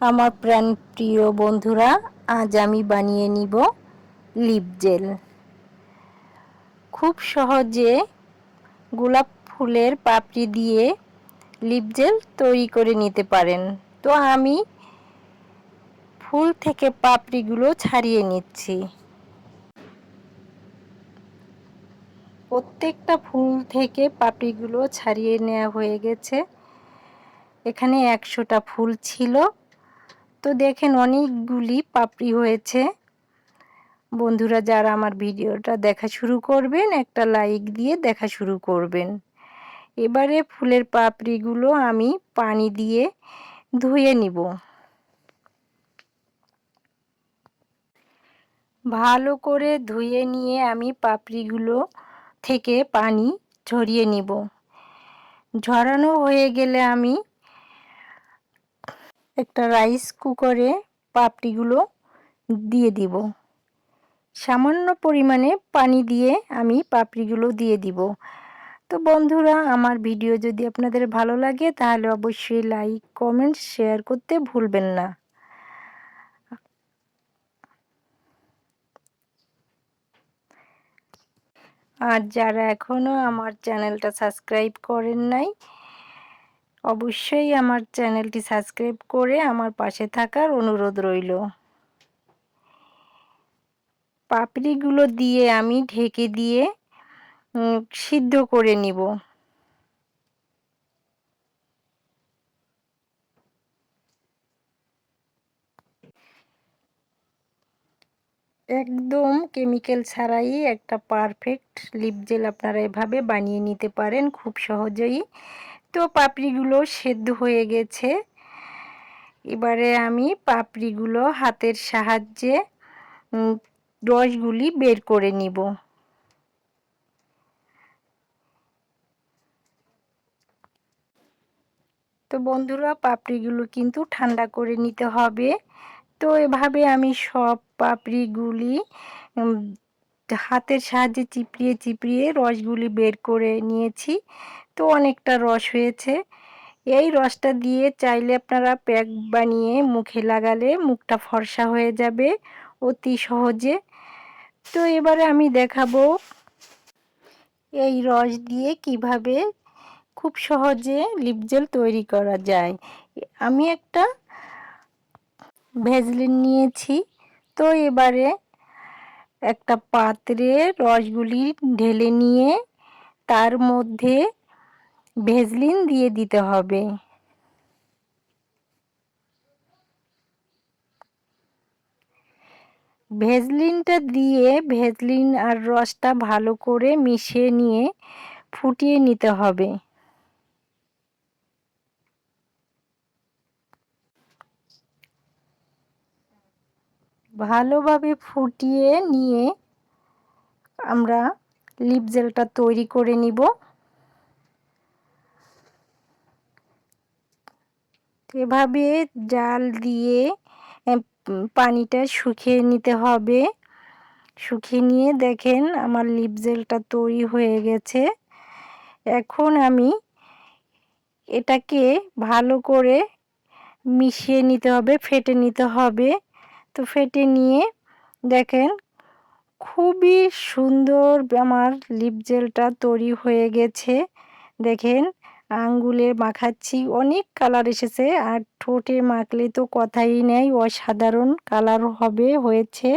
আমার প্রাণ প্রিয় বন্ধুরা, আজ আমি বানিয়ে নিব লিপ জেল। খুব সহজে গোলাপ ফুলের পাপড়ি দিয়ে লিপ জেল তৈরি করে নিতে পারেন। তো আমি ফুল থেকে পাপড়িগুলো ছাড়িয়ে নিচ্ছি। প্রত্যেকটা ফুল থেকে পাপড়িগুলো ছাড়িয়ে নেওয়া হয়ে গেছে। এখানে 100টা ফুল ছিল। তো দেখেন অনেকগুলি পাপড়ি হয়েছে। বন্ধুরা যারা আমার ভিডিওটা দেখা শুরু করবেন, একটা লাইক দিয়ে দেখা শুরু করবেন। এবারে ফুলের পাপড়িগুলো আমি পানি দিয়ে ধুয়ে নিব। ভালো করে ধুয়ে নিয়ে আমি পাপড়িগুলো থেকে পানি ঝরিয়ে নিব। ঝরানো হয়ে গেলে আমি একটা রাইস কুকারে পাপড়িগুলো দিয়ে দিব। সামান্য পরিমাণে পানি দিয়ে আমি পাপড়িগুলো দিয়ে দিব। তো বন্ধুরা, আমার ভিডিও যদি আপনাদের ভালো লাগে তাহলে অবশ্যই লাইক, কমেন্ট, শেয়ার করতে ভুলবেন না। আর যারা এখনও আমার চ্যানেলটা সাবস্ক্রাইব করেন নাই, অবশ্যই আমার চ্যানেলটি সাবস্ক্রাইব করে আমার পাশে থাকার অনুরোধ রইল। পাপড়িগুলো দিয়ে আমি ঢেকে দিয়ে সিদ্ধ করে নিব। একদম কেমিক্যাল ছাড়াই একটা পারফেক্ট লিপ জেল আপনারা এভাবে বানিয়ে নিতে পারেন খুব সহজেই। তো পাপড়িগুলো সেদ্ধ হয়ে গেছে। এবারে আমি পাপড়িগুলো হাতের সাহায্যে রসগুলি বের করে নিব। তো বন্ধুরা, পাপড়িগুলো কিন্তু ঠান্ডা করে নিতে হবে। তো এভাবে আমি সব পাপড়িগুলি হাতের সাহায্যে চিপড়িয়ে চিপড়িয়ে রসগুলি বের করে নিয়েছি। তো অনেকটা রস হয়েছে। এই রসটা দিয়ে চাইলে আপনারা প্যাক বানিয়ে মুখে লাগালে মুখটা ফর্সা হয়ে যাবে অতি সহজে। তো এবারে আমি দেখাবো এই রস দিয়ে কিভাবে খুব সহজে লিপ জেল তৈরি করা যায়। আমি একটা ভ্যাসলিন নিয়েছি। তো এবারে একটা পাত্রে রসগুলি ঢেলে নিয়ে তার মধ্যে ভ্যাসলিন দিয়ে দিতে হবে। ভ্যাসলিনটা দিয়ে ভ্যাসলিন আর রসটা ভালো করে মিশিয়ে নিয়ে ফুটিয়ে নিতে হবে। ভালোভাবে ফুটিয়ে নিয়ে আমরা লিপ জেলটা তৈরি করে নিব। এভাবে জাল দিয়ে পানিটা শুকিয়ে নিতে হবে। শুকিয়ে নিয়ে দেখেন আমার লিপ জেলটা তৈরি হয়ে গেছে। এখন আমি এটাকে ভালো করে মিশিয়ে নিতে হবে, ফেটে নিতে হবে। তো ফেটে নিয়ে দেখেন খুবই সুন্দর আমার লিপ জেলটা তৈরি হয়ে গেছে। দেখেন আঙ্গুলে মাখাচ্ছি, অনেক কালার এসেছে। আর ঠোঁটে মাখলে তো কথাই নেই, অসাধারণ কালার হয়েছে।